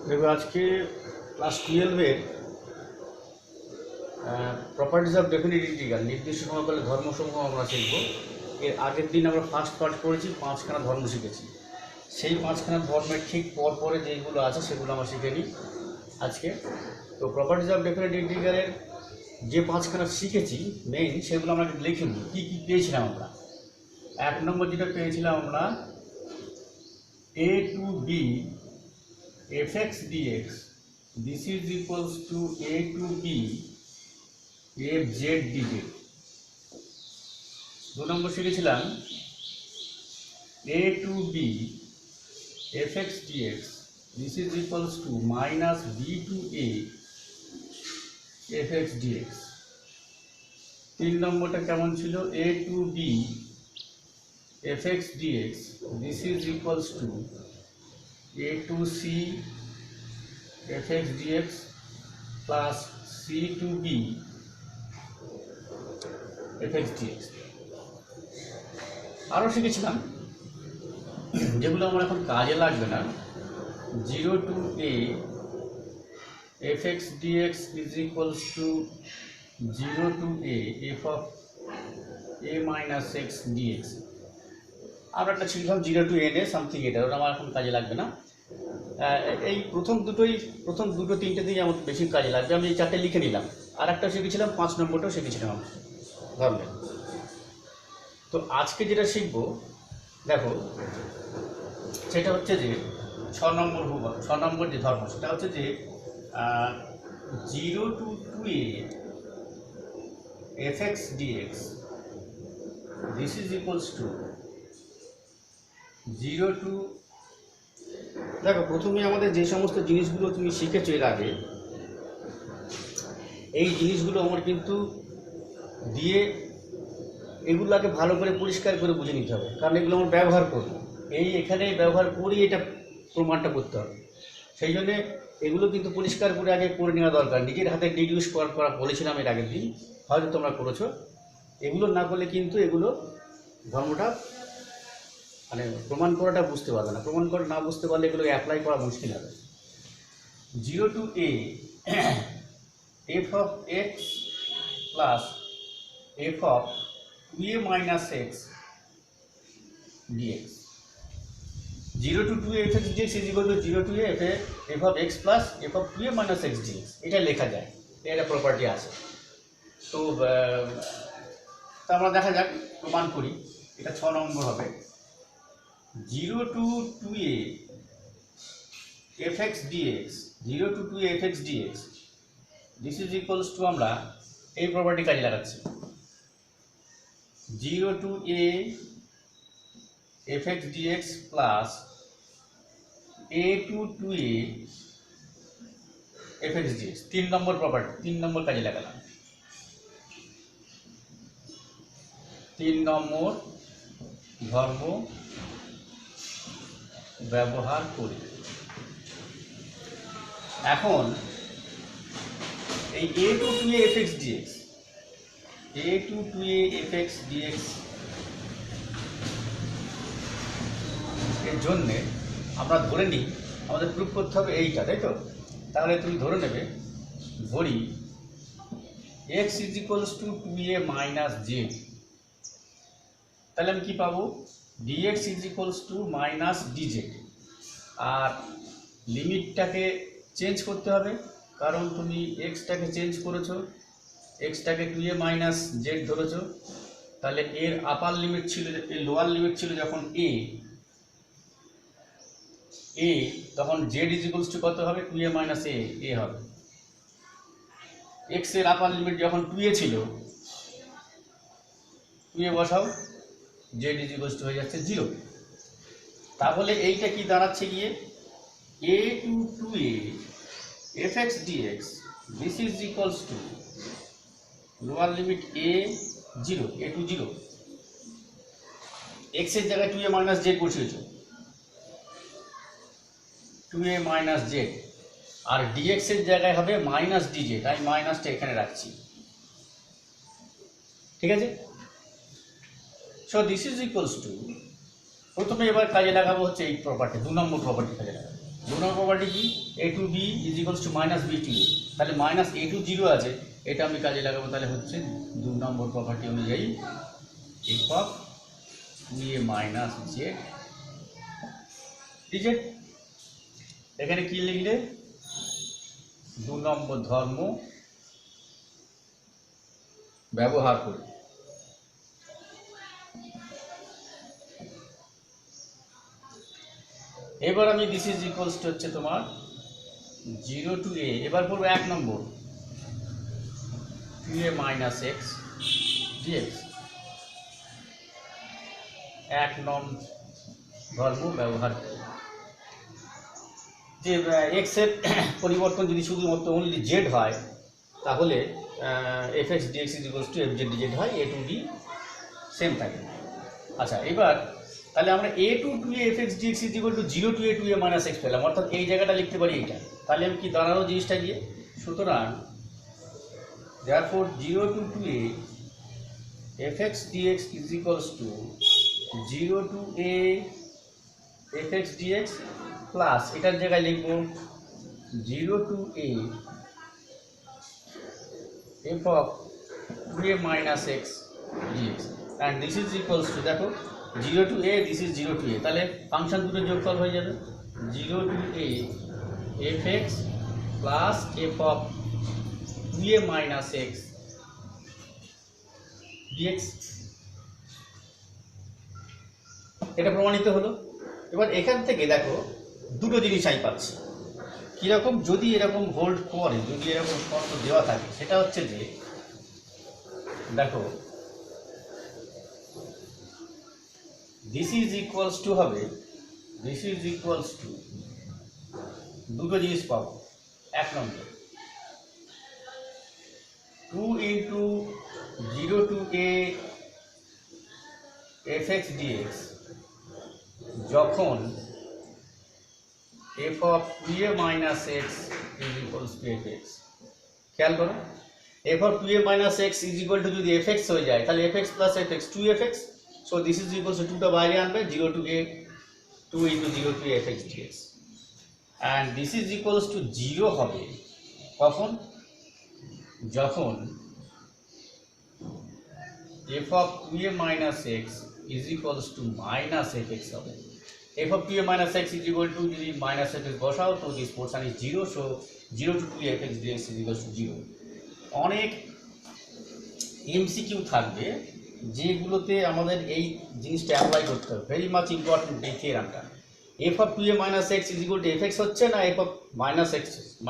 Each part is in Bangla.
দেখো আজকে ক্লাস 12-এর প্রপার্টিজ অফ ডেফিনিট ইন্টিগ্রাল নির্দিষ্ট সমাকলে ধর্মসমূহ আমরা শিখব। এর আগের দিন আমরা ফার্স্ট পার্ট করেছি, 5খানা ধর্ম শিখেছি। সেই 5খানা ধর্মের ঠিক পরে যেগুলো আছে সেগুলো আমরা শিখে নিই আজকে। তো প্রপার্টিজ অফ ডেফিনিট ইন্টিগ্রালের যে 5খানা শিখেছি মেইন, সেগুলো আমরা লিখে নিই কী কী পেয়েছিলাম আমরা। 1 নম্বর যেটা পেয়েছিলাম আমরা, a to b fx dx, this is equals to a to b fz dz। 2 নম্বর শিখেছিলাম a to b fx dx, this is equals to minus b to a fx dx। 3 নম্বরটা কেমন ছিল, a to b fx dx, this is equals to a to c fx dx plus c to b fx dx। আরও শিখেছিলাম যেগুলো আমার এখন কাজে লাগবে না, 0 to a fx dx is equals to 0 to a f of a minus x dx। আর একটা শিখলাম 0 to n এ সামথিং, এটা ওটা আমার এখন কাজে লাগবে না। এই প্রথম দুটো তিনটে দিয়ে আমার বেশি কাজে লাগবে, আমি এই 4টে লিখে নিলাম। আর একটা শিখেছিলাম 5 নম্বরটাও শিখেছিলাম আমি ধর্মের। তো আজকে যেটা শিখবো দেখো, সেটা হচ্ছে যে 6 নম্বর যে ধর্ম, সেটা হচ্ছে যে 0 to 2a fx dx, this is equals to 0 to, দেখো প্রথমে আমাদের যে সমস্ত জিনিসগুলো তুমি শিখেছো এর আগে, এই জিনিসগুলো আমার কিন্তু দিয়ে এগুলোকে ভালো করে পরিষ্কার করে বুঝে নিতে হবে, কারণ এগুলো আমার ব্যবহার করব, এখানে ব্যবহার করেই এটা প্রমাণটা করতে হবে। সেই জন্যে এগুলো কিন্তু পরিষ্কার করে আগে করে নেওয়া দরকার। নিজের হাতে ডিডিউস করা বলেছিলাম এর আগের দিন, হয়তো তোমরা করেছো। এগুলো না করলে কিন্তু এগুলো ধর্মটা মানে প্রমাণ করাটা বুঝতে পারবে না। প্রমাণ করা না বুঝতে পারলে এগুলো অ্যাপ্লাই করা মুশকিল হবে। 0 to a f of x plus f of 2a minus x dx, 0 to 2a fx dx is equal to 0 to a f of x plus f of 2a minus x dx। এটা লেখা যায়, এটা প্রপার্টি আছে। তো আমরা দেখা যাক, প্রমাণ করি। এটা 6 নম্বর হবে। 0 to 2a fx dx, 0 to 2a fx dx, this is equals to, আমরা এই প্রপার্টি কাজে লাগাচ্ছি। 0 to a fx dx plus a to 2a fx dx, 3 number property, 3 নম্বর কাজে লাগালাম। 3 নম্বর ধর্ম ব্যবহার করি। এখন এই a to 2a fx dx, a to 2a fx dx এর জন্যে আমরা ধরে নিই, আমাদের প্রুফ করতে হবে এইটা, তাই তো? তাহলে তুমি ধরে নেবে, ধরি x is equals to 2a minus z, তাহলে আমি কি পাবো, dx is equals to minus dz। আর লিমিটটাকে চেঞ্জ করতে হবে, কারণ তুমি এক্সটাকে চেঞ্জ করেছো, এক্সটাকে 2a মাইনাস জেড ধরেছো। তাহলে এর আপার লিমিট ছিল, এর লোয়ার লিমিট ছিল যখন a, তখন জেড ইজ ইকুয়ালস টু কত হবে, 2a মাইনাস a হবে। এক্স এর আপার লিমিট যখন 2a ছিল, 2a বসাও, জেড ইজ ইকুয়ালস টু হয়ে যাচ্ছে 0। তাহলে এইটা কি দাঁড়াচ্ছে গিয়ে, a to 2a fx dx, this is equals to lower limit a 0, a to 0, x এর জায়গায় 2a minus z বসিয়েছো, 2a minus z, আর dx এর জায়গায় হবে মাইনাস dz, আমি মাইনাসটা এখানে রাখছি, ঠিক আছে? So this is equals two, প্রথমে এবার কাজে লাগাবো হচ্ছে এই প্রপার্টি, 2 নম্বর প্রপার্টি কাজে লাগাবো। 2 নম্বর প্রপার্টি কি, a to b is equals to minus b to a, তাহলে মাইনাস এ টু জিরো আছে, এটা আমি কাজে লাগাবো, তাহলে হচ্ছে 2 নম্বর প্রপার্টি অনুযায়ী F of A minus Z DZ. এখানে কি লিখলে 2 নম্বর ধর্ম ব্যবহার করে। এবার আমি দিস ইজ ইকুয়ালস টু হচ্ছে তোমার 0 টু এ, এবার পড়বো 1 নম্বর 2a মাইনাস এক্স ডিএক্স, 1 নং ধর্ম ব্যবহার করে। যে এক্স এর পরিবর্তন যদি শুধুমাত্র অনলি জেড হয়, তাহলে f x dx is equals to f z dz হয়, এ টু বি সেম থাকে। আচ্ছা, এবার তাহলে আমরা a to two a f x dx is equal to 0 to a to a minus x পেলাম, অর্থাৎ এই জায়গাটা লিখতে পারি এইটা। তাহলে আমি কি দাঁড়ানো জিনিসটা গিয়ে, সুতরাং therefore 0 to 2a fx dx is equals to 0 to a fx dx plus এটার জায়গায় লিখব 0 to a f of 2a minus x dx and this is equals to, দেখো 0 to a, this is 0 to a, তাহলে ফাংশন দুটো যোগফল হয়ে যাবে 0 to a fx plus f of 2a minus x dx। এটা প্রমাণিত হলো। এবার এখান থেকে দেখো দুটো জিনিস আমি পাচ্ছি কিরকম, যদি এরকম হোল্ড করে, যদি এরকম শর্ত দেওয়া থাকে, সেটা হচ্ছে যে দেখো দিস ইজ ইকুয়ালস টু হবে, দিস ইজ ইকুয়ালস টু দুটো জিনিস পাবো। 1 নম্বর 2 into 0 to a fx dx যখন f of 2a minus x is equals to fx, খেয়াল করো f of 2a minus x is equal to যদি fx হয়ে যায়, তাহলে fx plus fx 2fx, so this is equals to 2টা বাইরে আনবে, 0 to a 2 into 0 to a fx dx, and this is equals to 0 হবে কখন, যখন f of 2a minus x is equals to minus fx হবে। f of 2a minus x is equal to যদি minus fx বসাও, তো this portion is 0, so 0 to 2a fx dx is equals to 0। অনেক এমসিকিউ থাকবে যেগুলোতে আমাদের এই জিনিসটা অ্যাপ্লাই করতে হবে, ভেরি মাচ ইম্পর্টেন্ট এই থিওরামটা। f of 2a minus x is equal to fx হচ্ছে না f of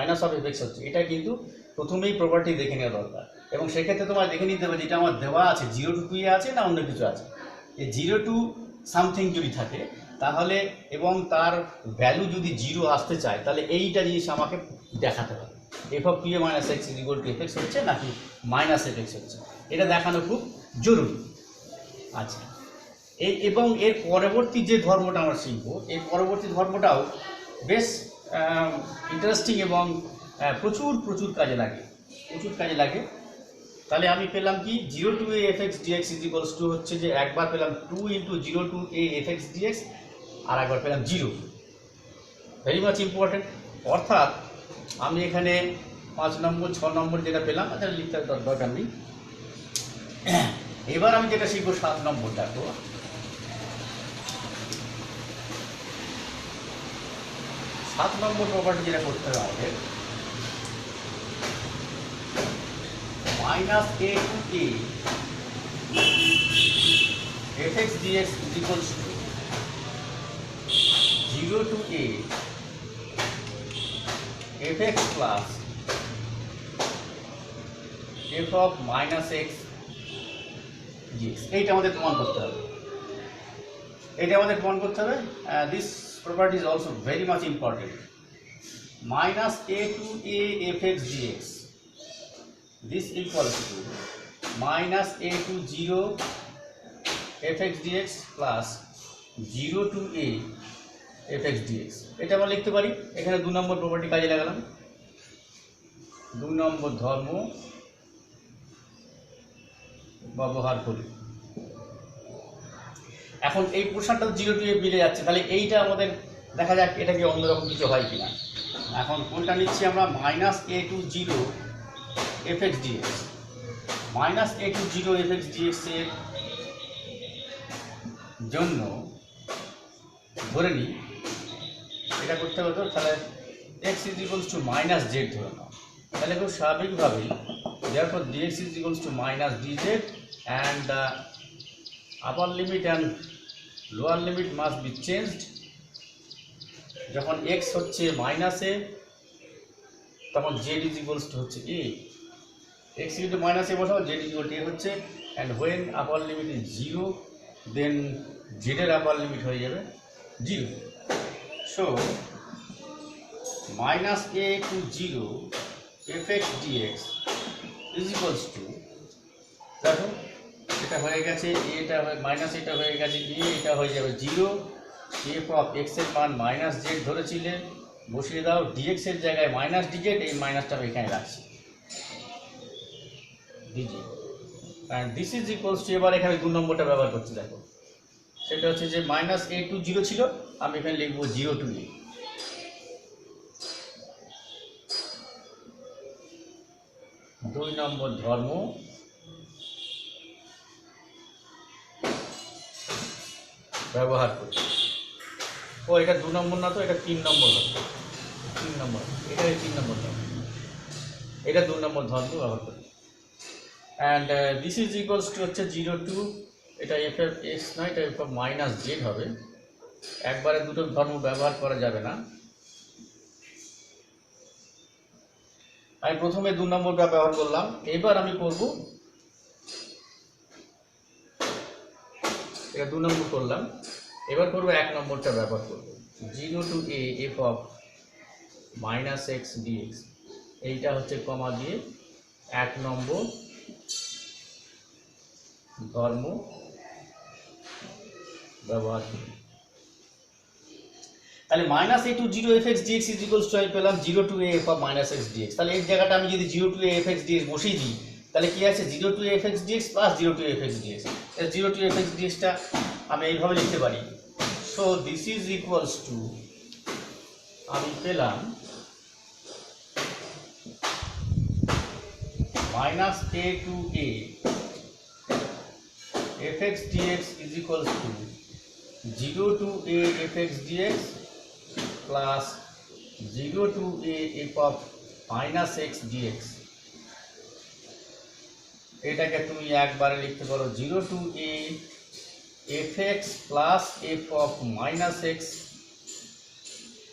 minus of fx হচ্ছে, এটা কিন্তু প্রথমেই প্রপার্টি দেখে নেওয়া দরকার, এবং সেক্ষেত্রে তোমার দেখে নিতে হবে যেটা আমার দেওয়া আছে 0 to 2a আছে না অন্য কিছু আছে। এই 0 to সামথিং যদি থাকে তাহলে, এবং তার ভ্যালু যদি 0 আসতে চায়, তাহলে এইটা জিনিস আমাকে দেখাতে হবে, f of 2a minus x is equal to fx হচ্ছে নাকি মাইনাস fx হচ্ছে, এটা দেখানো খুব জরুরি। আচ্ছা, এবং এর পরবর্তী যে ধর্মটা আমরা শিখব, এই পরবর্তী ধর্মটাও বেশ ইন্টারেস্টিং এবং প্রচুর কাজে লাগে। তাহলে আমি পেলাম কি 0 to a fx dx is equals to হচ্ছে যে একবার পেলাম 2 into 0 to a fx dx, আর একবার পেলাম 0, ভেরি মাচ ইম্পর্টেন্ট। অর্থাৎ আমি এখানে 5 নম্বর 6 নম্বর যেটা পেলাম, এটা লিখতে দরকার নেই। এবার আমি যেটা শিখবো 7 নম্বর, দেখো 7 নম্বর প্রপার্টি যেটা করতে হবে আমাদের, minus a to a fx dx is equals to 0 to a fx plus f of minus x dx। এইটা আমাদের প্রমাণ করতে হবে, this property is also very much important। minus a to a fx dx, this equals to minus a to 0 fx dx plus 0 to a fx dx, এটা আমরা লিখতে পারি। এখানে 2 নম্বর প্রপার্টি কাজে লাগালাম, 2 নম্বর ধর্ম ব্যবহার করি। এখন এই পোর্শনটা 0 to a মিলে যাচ্ছে, তাহলে এইটা আমাদের দেখা যাক এটা কি অন্যরকম কিছু হয় কিনা। এখন কোনটা নিচ্ছি আমরা minus a to zero f x dx. Minus a to zero f x dx এর জন্য ধরে নিই এটা করতে হবে, তো তাহলে x is equals to minus z ধরে নাও, তাহলে খুব স্বাভাবিকভাবেই therefore dx is equals to minus dz and the upper limit and lower limit must be changed। যখন x হচ্ছে মাইনাসে তখন z is equals to হচ্ছে a, x is equal to minus a বসাও, z is equal to a হচ্ছে, and when upper limit is 0 then z এর upper limit হয়ে যাবে 0। so minus a to 0 fx dx is equals to, দেখো এটা হয়ে গেছে এটা মাইনাস, এটা হয়ে গেছে এটা হয়ে যাবে 0, এফ অফ এক্স এর মান মাইনাস জেড ধরেছিলেন বসিয়ে দাও, ডিএক্স এর জায়গায় মাইনাস ডিজেড, এই মাইনাসটা আমি এখানে রাখছি DJ, and this is equals two, এবার এখানে 2 নম্বরটা ব্যবহার করছি, দেখো সেটা হচ্ছে যে মাইনাস এ টু 0 ছিল, আমি এখানে লিখবো 0 টু এ। 2 নম্বর ধর্ম ব্যবহার করছি। ও এটা 2 নম্বর না, তো এটা 3 নম্বর হবে, 3 নম্বর, এটা 3 নম্বর ধর্ম, এটা 2 নম্বর ধর্ম ব্যবহার করি। And this is equals to হচ্ছে 0 টু, এটা এফ এফ এক্স নয়, এটা এফ মাইনাস জেড হবে, একবারে দুটো ধর্ম ব্যবহার করা যাবে না। আমি প্রথমে 2 নম্বরটা ব্যবহার করলাম, এবার আমি করব এটা 2 নম্বর করলাম, এবার করব 1 নম্বরটা ব্যবহার করব, 0 to a f of minus x dx, এইটা হচ্ছে কমা দিয়ে 1 নম্বর ধর্ম ব্যবহার করি। তাহলে minus a to 0 f x dx is equals to, আমি পেলাম 0 to a f of minus x dx. তাহলে এর জায়গাটা আমি যদি 0 to a f x dx বসিয়ে দিই, তাহলে কি আছে 0 to f x dx plus 0 to f x dx. 0 to f x ডিএক্সটা আমি এইভাবে লিখতে পারি, so this is equals to, আমি পেলাম minus a to a f x dx is equals to 0 to a f x dx plus 0 to a f of minus x dx. এটাকে তুমি একবারে লিখতে পারো 0 to a f x plus f of minus x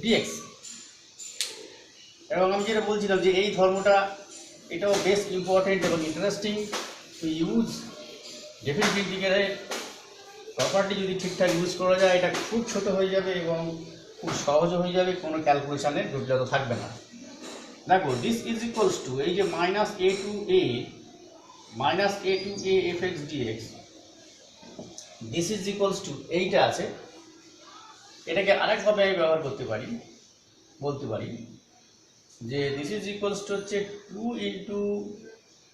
dx. এবং আমি যেটা বলছিলাম যে এই ধর্মটা এটাও বেশ ইম্পর্টেন্ট এবং ইন্টারেস্টিং টু ইউজ। ডেফিনিট ইন্টিগ্রালের প্রপার্টি যদি ঠিকঠাক ইউজ করা যায়, এটা খুব ছোট হয়ে যাবে এবং খুব সহজ হয়ে যাবে, কোনো ক্যালকুলেশনের জটিলতা থাকবে না। দেখো দিস ইজ ইকুয়ালস টু, এই যে minus a to a f x dx, this is equals to এইটা আছে, এটাকে আরেকভাবে আমি ব্যবহার করতে পারি, বলতে পারি যে দিস ইজ ইকুয়ালস টু হচ্ছে 2 into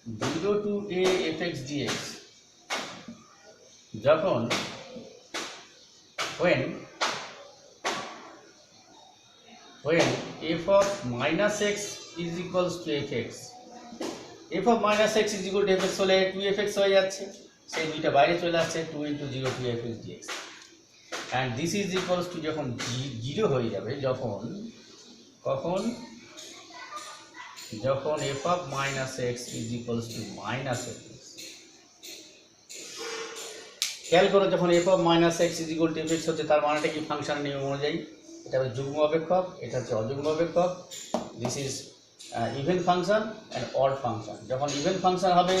0 to a f x dx, যখন when f of minus x is equals to fx, f of minus x is equal to fx হলে 2fx হয়ে যাচ্ছে, সেই দুইটা বাইরে চলে আসছে, 2 into 0 to fx dx, and this is equals to যখন 0 হয়ে যাবে, যখন f of minus x is equals to minus fx। খেয়াল করো, যখন f of minus x is equal to fx হচ্ছে, তার মানেটা কি ফাংশন নিয়ম অনুযায়ী এটা হচ্ছে যুগ্ম অপেক্ষক, এটা হচ্ছে অযুগ্ম অপেক্ষক। This is even function and odd function. যখন ইভেন ফাংশন হবে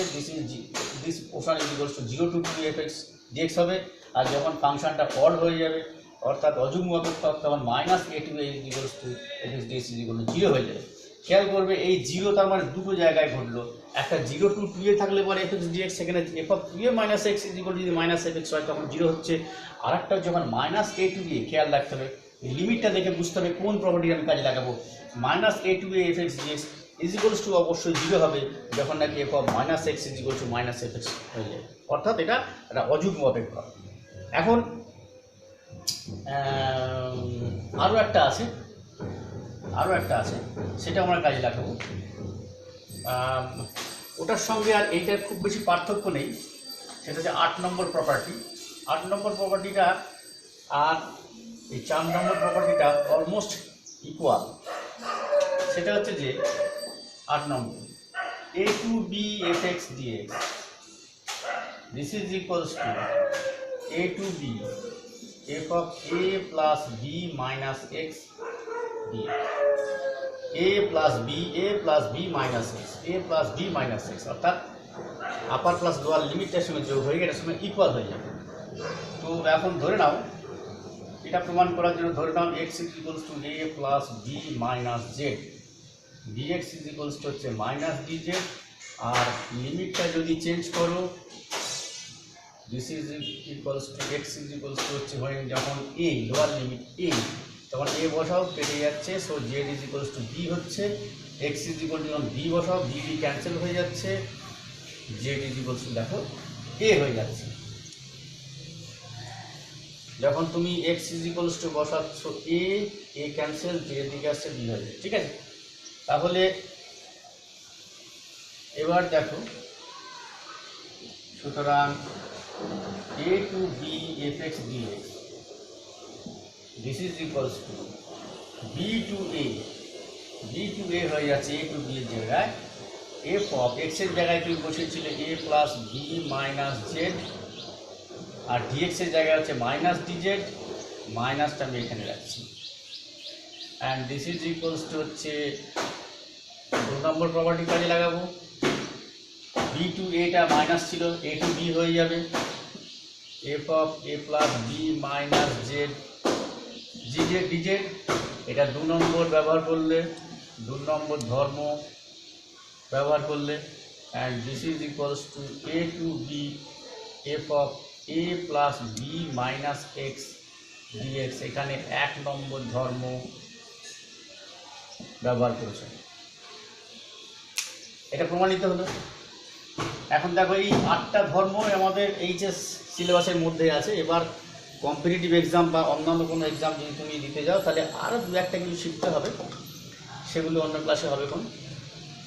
this portion is equals to 0 to 2fx dx হবে, আর যখন ফাংশনটা অড হয়ে যাবে অর্থাৎ অযুগ্ম অপেক্ষক, তখন minus a to a is equals to fx dx is equal to 0 হয়ে যাবে। খেয়াল করবে এই 0 তার মানে দুটো জায়গায় ঘটলো, একটা 0 টু 2 এ থাকলে পরে fx dx, সেখানে f of 2a minus x is equal two যদি মাইনাস fx হয় তখন 0 হচ্ছে। আর একটা যখন মাইনাস a টু a, খেয়াল রাখতে হবে লিমিটটা দেখে বুঝতে হবে কোন প্রপার্টি আমি কাজে লাগাবো। Minus a to a fx dx is equals to অবশ্যই 0 হবে যখন নাকি f of minus x is equal to minus fx হয়ে যায়, অর্থাৎ এটা একটা অযুগ্ম অপেক্ষক। এখন আরও একটা আছে, আরও একটা আছে, সেটা আমরা কাজে লাগাবো। ওটার সঙ্গে আর এইটার খুব বেশি পার্থক্য নেই, সেটা হচ্ছে 8 নম্বর প্রপার্টি। 8 নম্বর প্রপার্টিটা আর এই 4 নম্বর প্রপার্টিটা অলমোস্ট ইকুয়াল। সেটা হচ্ছে যে 8 নম্বর a to b fx dx, this is equals to a to b f of a plus b minus x dx, a plus b minus x, a plus b minus x, অর্থাৎ আপার প্লাস লোয়ার লিমিটটার সঙ্গে যোগ হয়ে এটার সঙ্গে ইকুয়াল হয়ে যাবে। তো এখন ধরে নাও, এটা প্রমাণ করার জন্য ধরে নাও x is equals to a plus b minus z, dx is equals to হচ্ছে মাইনাস dz, আর লিমিটটা যদি চেঞ্জ করো, this is equals to x is equals to হচ্ছে হয় যখন a লোয়ার লিমিট a, তখন a বসাও কেটে যাচ্ছে, so z is equals to b হচ্ছে, x is equal to যখন b বসাও b ক্যান্সেল হয়ে যাচ্ছে, z is equals to দেখো a হয়ে যাচ্ছে। যখন তুমি x is equals to বসাচ্ছ a cancel, z দিকে আসছে b হয়ে যাচ্ছে, ঠিক আছে। তাহলে এবার দেখো, সুতরাং a to b fx dx, this is equals to b to a হয়ে যাচ্ছে a to b এর জায়গায় f of x এর জায়গায় তুমি বসিয়েছিলে a plus b minus z, R dx এর জায়গায় হচ্ছে মাইনাস dz, মাইনাসটা আমি এখানে রাখছি, and this is equals to হচ্ছে 2 নম্বর প্রপার্টি কাজে লাগাবো। b to a টা মাইনাস ছিল, a to b হয়ে যাবে f of a plus b minus z dz, এটা 2 নম্বর ব্যবহার করলে, 2 নম্বর ধর্ম ব্যবহার করলে, and this is equals two a to b f of a plus b minus x dx, এখানে 1 নম্বর ধর্ম ব্যবহার করেছে, এটা প্রমাণিত হলো। এখন দেখো এই 8টা ধর্ম আমাদের এইচএস সিলেবাসের মধ্যে আছে। এবার কম্পিটিটিভ এক্সাম বা অন্যান্য কোনো এক্সাম যদি তুমি দিতে যাও, তাহলে আরও 2-1টা কিছু শিখতে হবে, সেগুলো অন্য ক্লাসে হবে কোন।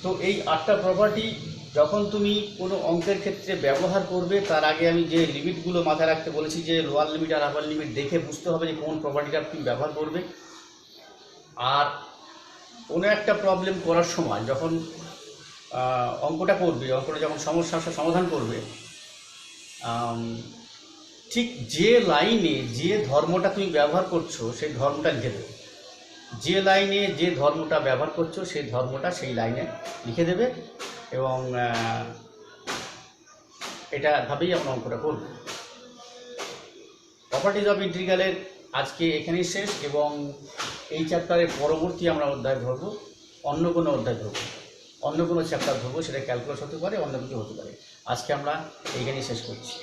তো এই 8টা প্রপার্টি যখন তুমি কোনো অঙ্কের ক্ষেত্রে ব্যবহার করবে, তার আগে আমি যে লিমিটগুলো মাথায় রাখতে বলেছি, যে লোয়ার লিমিট আর আপার লিমিট দেখে বুঝতে হবে যে কোন প্রপার্টিটা তুমি ব্যবহার করবে। আর কোনো একটা প্রবলেম করার সময় যখন অঙ্কটা যখন সমস্যার সমাধান করবে, ঠিক যে লাইনে যে ধর্মটা তুমি ব্যবহার করছো সেই ধর্মটা লিখে দেবে, যে লাইনে যে ধর্মটা ব্যবহার করছো সেই ধর্মটা সেই লাইনে লিখে দেবে, এবং এটা ভাবেই আমরা অঙ্কটা করব। প্রপার্টিজ অফ ইন্টিগ্রালের আজকে এখানেই শেষ, এবং এই চ্যাপ্টারের পরবর্তী আমরা অধ্যায় ধরবো, অন্য কোনো অধ্যায় ধরবো, অন্য কোনো চ্যাপ্টার ধরবো, সেটা ক্যালকুলাস হতে পারে, অন্য কিছু হতে পারে। আজকে আমরা এইখানেই শেষ করছি।